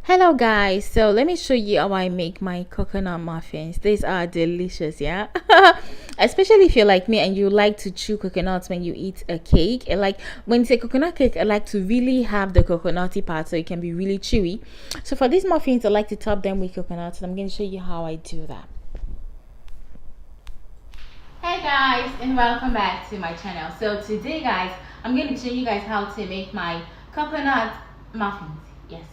Hello guys, so let me show you how I make my coconut muffins. These are delicious, yeah. Especially if you're like me and you like to chew coconuts when you eat a cake. And like when it's a coconut cake, I like to really have the coconutty part so it can be really chewy. So for these muffins, I like to top them with coconuts, and I'm going to show you how I do that. Hey guys, and welcome back to my channel. So today guys, I'm going to show you guys how to make my coconut muffins. Yes.